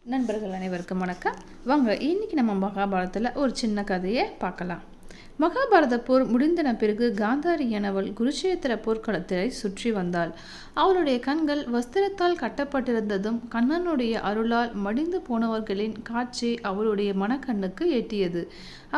நண்பர்கள் அனைவருக்கும் வணக்கம். வாங்க இன்னைக்கு நம்ம மகாபாரதத்தில் ஒரு சின்ன கதையை பார்க்கலாம். மகாபாரத போர் முடிந்தன பிறகு காந்தாரி எனவள் குருஷேத்திர போர்க்களத்தை சுற்றி வந்தாள். அவளுடைய கண்கள் வஸ்திரத்தால் கட்டப்பட்டிருந்ததும் கண்ணனுடைய அருளால் மடிந்து போனவர்களின் காட்சி அவளுடைய மனக்கண்ணுக்கு எட்டியது.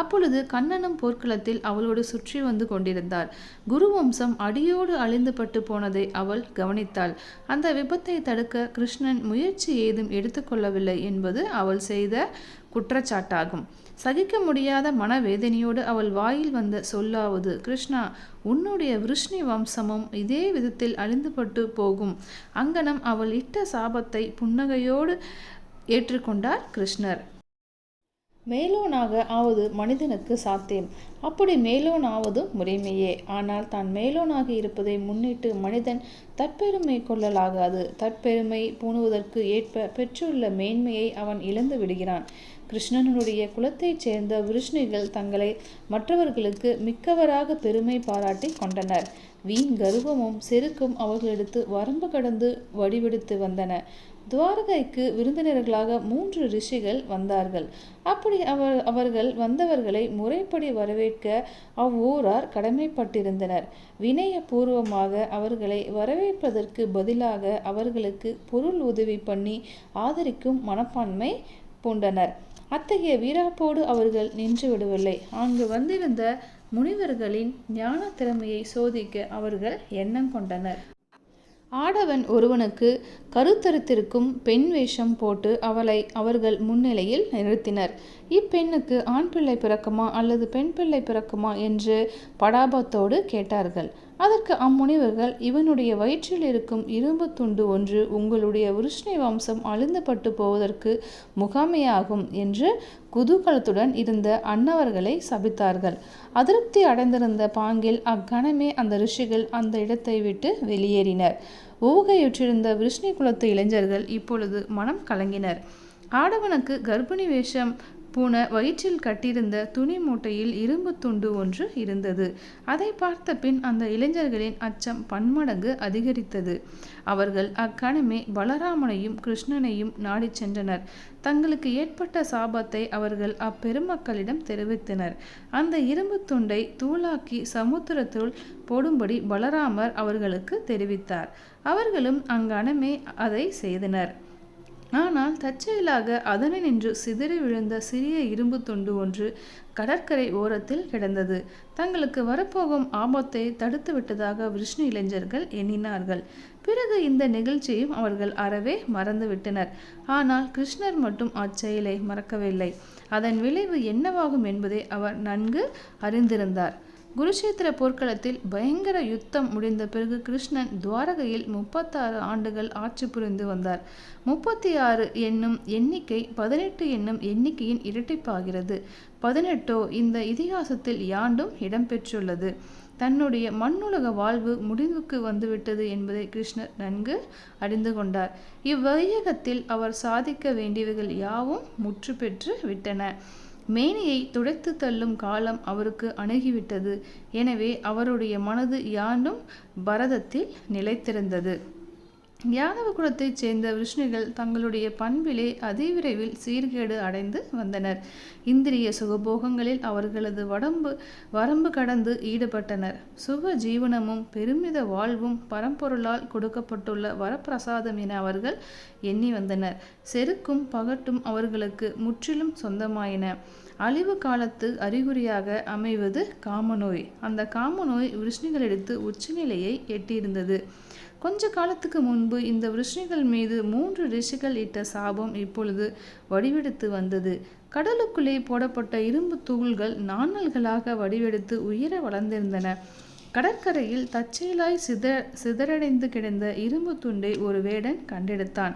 அப்பொழுது கண்ணனும் போர்க்களத்தில் அவளோடு சுற்றி வந்து கொண்டிருந்தார். குருவம்சம் அடியோடு அழிந்துபட்டு போனதை அவள் கவனித்தாள். அந்த விபத்தை தடுக்க கிருஷ்ணன் முயற்சி ஏதும் எடுத்துக்கொள்ளவில்லை என்பது அவள் செய்த குற்றச்சாட்டாகும். சகிக்க முடியாத மனவேதனையோடு அவள் வாயில் வந்த சொல்லாவது, கிருஷ்ணா, உன்னுடைய விருஷ்ணி வம்சமும் இதே விதத்தில் அழிந்துபட்டு போகும். அங்கனம் அவள் இட்ட சாபத்தை புன்னகையோடு ஏற்றுக்கொண்டார் கிருஷ்ணர். மேலோனாக ஆவது மனிதனுக்கு சாத்தியம். அப்படி மேலோன் ஆவதும் முறைமையே. ஆனால் தான் மேலோனாக இருப்பதை முன்னிட்டு மனிதன் தற்பெருமை கொள்ளலாகாது. தற்பெருமை பூணுவதற்கு ஏற்ப பெற்றுள்ள மேன்மையை அவன் இழந்து விடுகிறான். கிருஷ்ணனுடைய குலத்தைச் சேர்ந்த விருஷ்ணிகள் தங்களை மற்றவர்களுக்கு மிக்கவராக பெருமை பாராட்டி கொண்டனர். வீண் கர்வமும் செருக்கும் அவர்களிடத்து வரம்பு கடந்து வடிவெடுத்து வந்தன. துவாரகைக்கு விருந்தினர்களாக 3 ரிஷிகள் வந்தார்கள். அப்படி அவர்கள் வந்தவர்களை முறைப்படி வரவேற்க அவ்வூரார் கடமைப்பட்டிருந்தனர். வினயபூர்வமாக அவர்களை வரவேற்பதற்கு பதிலாக அவர்களுக்கு பொருள் உதவி பண்ணி ஆதரிக்கும் மனப்பான்மை பூண்டனர். அத்தகைய வீராப்போடு அவர்கள் நின்று விடவில்லை. அங்கு வந்திருந்த முனிவர்களின் ஞான திறமையை சோதிக்க அவர்கள் எண்ணம் கொண்டனர். ஆடவன் ஒருவனுக்கு கருத்தரித்திருக்கும் பெண் வேஷம் போட்டு அவளை அவர்கள் முன்னிலையில் நிறுத்தினர். இப்பெண்ணுக்கு ஆண் பிள்ளை பிறக்குமா அல்லது பெண் பிள்ளை பிறக்குமா என்று படாபத்தோடு கேட்டார்கள். அதற்கு அம்முனிவர்கள், இவனுடைய வயிற்றில் இருக்கும் இரும்பு துண்டு ஒன்று உங்களுடைய விருஷ்ணி வம்சம் அழிந்துபட்டு போவதற்கு முகாமையாகும் என்று குதூகலத்துடன் இருந்த அன்னவர்களை சபித்தார்கள். அதிருப்தி அடைந்திருந்த பாங்கில் அக்கணமே அந்த ரிஷிகள் அந்த இடத்தை விட்டு வெளியேறினர். ஊகையுற்றிருந்த விருஷ்ணி குலத்து இளைஞர்கள் இப்பொழுது மனம் கலங்கினர். ஆடவனுக்கு கர்ப்பிணி வேஷம் பூன வயிற்றில் கட்டியிருந்த துணி மூட்டையில் இரும்பு துண்டு ஒன்று இருந்தது. அதை பார்த்த பின் அந்த இளைஞர்களின் அச்சம் பன்மடங்கு அதிகரித்தது. அவர்கள் அக்கணமே பலராமனையும் கிருஷ்ணனையும் நாடி சென்றனர். தங்களுக்கு ஏற்பட்ட சாபத்தை அவர்கள் அப்பெருமக்களிடம் தெரிவித்தனர். அந்த இரும்பு துண்டை தூளாக்கி சமுத்திரத்துள் போடும்படி பலராமர் அவர்களுக்கு தெரிவித்தார். அவர்களும் அங்கணமே அதை செய்தனர். ஆனால் தற்செயலாக அதனின்று சிதறி விழுந்த சிறிய இரும்பு துண்டு ஒன்று கடற்கரை ஓரத்தில் கிடந்தது. தங்களுக்கு வரப்போகும் ஆபத்தை தடுத்து விட்டதாக விஷ்ணு இளைஞர்கள் எண்ணினார்கள். பிறகு இந்த நிகழ்ச்சியும் அவர்கள் அறவே மறந்துவிட்டனர். ஆனால் கிருஷ்ணர் மட்டும் அச்செயலை மறக்கவில்லை. அதன் விளைவு என்னவாகும் என்பதை அவர் நன்கு அறிந்திருந்தார். குருஷேத்திர போர்க்களத்தில் பயங்கர யுத்தம் முடிந்த பிறகு கிருஷ்ணன் துவாரகையில் 36 ஆண்டுகள் ஆட்சி புரிந்து வந்தார். 36 என்னும் எண்ணிக்கை 18 என்னும் எண்ணிக்கையின் இரட்டிப்பாகிறது. 18 இந்த இதிகாசத்தில் யாண்டும் இடம்பெற்றுள்ளது. தன்னுடைய மண்ணுலக வாழ்வு முடிவுக்கு வந்துவிட்டது என்பதை கிருஷ்ணர் நன்கு அறிந்து கொண்டார். இவ்வையகத்தில் அவர் சாதிக்க வேண்டியவைகள் யாவும் முற்று பெற்று விட்டன. மேனியை துடைத்து தள்ளும் காலம் அவருக்கு அணுகிவிட்டது. எனவே அவருடைய மனது யாண்டும் பரதத்தில் நிலைத்திருந்தது. யாதவ குலத்தைச் சேர்ந்த விஷ்ணுகள் தங்களுடைய பண்பிலே அதிவிரைவில் சீர்கேடு அடைந்து வந்தனர். இந்திரிய சுகபோகங்களில் அவர்களது வரம்பு கடந்து ஈடுபட்டனர். சுக ஜீவனமும் பெருமித வாழ்வும் பரம்பொருளால் கொடுக்கப்பட்டுள்ள வரப்பிரசாதம் என அவர்கள் எண்ணி வந்தனர். செருக்கும் பகட்டும் அவர்களுக்கு முற்றிலும் சொந்தமாயின. அழிவு காலத்து அறிகுறியாக அமைவது காமநோய். அந்த காமநோய் விஷ்ணுகளிடத்து உச்சநிலையை எட்டியிருந்தது. கொஞ்ச காலத்துக்கு முன்பு இந்த விருஷ்ணிகள் மீது 3 ரிஷிகள் இட்ட சாபம் இப்பொழுது வடிவெடுத்து வந்தது. கடலுக்குள்ளே போடப்பட்ட இரும்பு தூள்கள் நாணல்களாக வடிவெடுத்து உயர வளர்ந்திருந்தன. கடற்கரையில் தற்செயலாய் சிதறடைந்து கிடந்த இரும்பு துண்டை ஒரு வேடன் கண்டெடுத்தான்.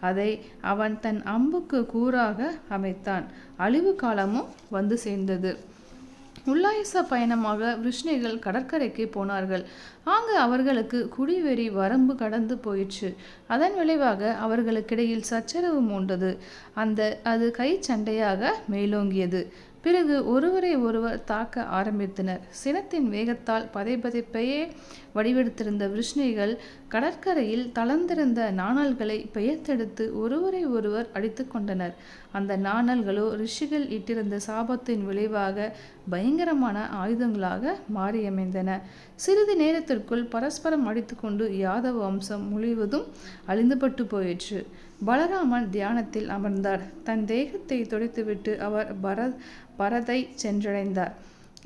அதை அவன் தன் அம்புக்கு கூறாக அமைத்தான். அழிவு காலமும் வந்து சேர்ந்தது. உல்லாயச பயணமாக விஷ்ணிகள் கடற்கரைக்கு போனார்கள். அங்கு அவர்களுக்கு குடிவெறி வரம்பு கடந்து போயிற்று. அதன் விளைவாக அவர்களுக்கிடையில் சச்சரவு மூண்டது. அது கை சண்டையாக மேலோங்கியது. பிறகு ஒருவரை ஒருவர் தாக்க ஆரம்பித்தனர். சினத்தின் வேகத்தால் பதைபதைப்பையே வடிவெடுத்திருந்த விஷ்ணிகள் கடற்கரையில் தளர்ந்திருந்த நாணல்களை பெயர்த்தெடுத்து ஒருவரை ஒருவர் அடித்து கொண்டனர். அந்த நாணல்களோ ரிஷிகள் இட்டிருந்த சாபத்தின் விளைவாக பயங்கரமான ஆயுதங்களாக மாறியமைந்தன. சிறிது நேரத்திற்குள் பரஸ்பரம் அடித்துக்கொண்டு யாதவ வம்சம் முழுவதும் அழிந்துபட்டு போயிற்று. பலராமன் தியானத்தில் அமர்ந்தார். தன் தேகத்தை துடைத்துவிட்டு அவர் பரதை சென்றடைந்தார்.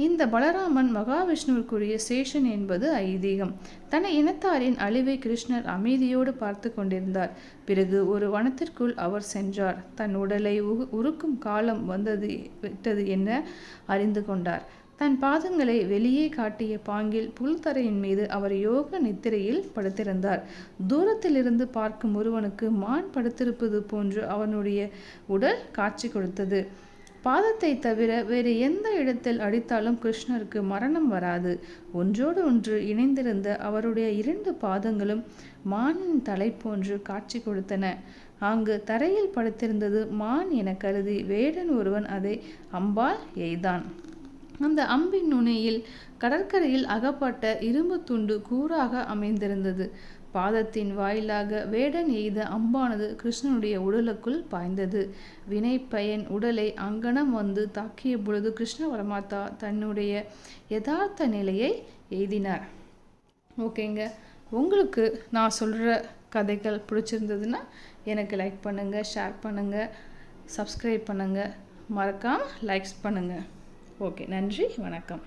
இந்த பலராமன் மகாவிஷ்ணுவிற்குரிய சேஷன் என்பது ஐதீகம். தன் இனத்தாரின் அழிவை கிருஷ்ணர் அமைதியோடு பார்த்து கொண்டிருந்தார். பிறகு ஒரு வனத்திற்குள் அவர் சென்றார். தன் உடலை உருக்கும் காலம் விட்டது என அறிந்து கொண்டார். தன் பாதங்களை வெளியே காட்டிய பாங்கில் புல்தரையின் மீது அவர் யோக நித்திரையில் படுத்திருந்தார். தூரத்திலிருந்து பார்க்கும் ஒருவனுக்கு மான் படுத்திருப்பது போன்று அவனுடைய உடல் காட்சி கொடுத்தது. பாதத்தை தவிர வேறு எந்த இடத்தில் அடித்தாலும் கிருஷ்ணருக்கு மரணம் வராது. ஒன்றோடு ஒன்று இணைந்திருந்த அவருடைய 2 பாதங்களும் மானின் தலை போன்று காட்சி கொடுத்தன. அங்கு தரையில் படுத்திருந்தது மான் என கருதி வேடன் ஒருவன் அதை அம்பால் எய்தான். அந்த அம்பின் நுனியில் கடற்கரையில் அகப்பட்ட இரும்பு துண்டு கூறாக அமைந்திருந்தது. பாதத்தின் வாயிலாக வேடன் எய்த அம்பானது கிருஷ்ணனுடைய உடலுக்குள் பாய்ந்தது. வினை பயன் உடலை அங்கனம் வந்து தாக்கிய பொழுது கிருஷ்ண பரமாத்தா தன்னுடைய யதார்த்த நிலையை எய்தினார். ஓகேங்க, உங்களுக்கு நான் சொல்கிற கதைகள் பிடிச்சிருந்ததுன்னா எனக்கு லைக் பண்ணுங்கள், ஷேர் பண்ணுங்கள், சப்ஸ்கிரைப் பண்ணுங்கள், மறக்காமல் லைக்ஸ் பண்ணுங்கள். ஓகே, நன்றி, வணக்கம்.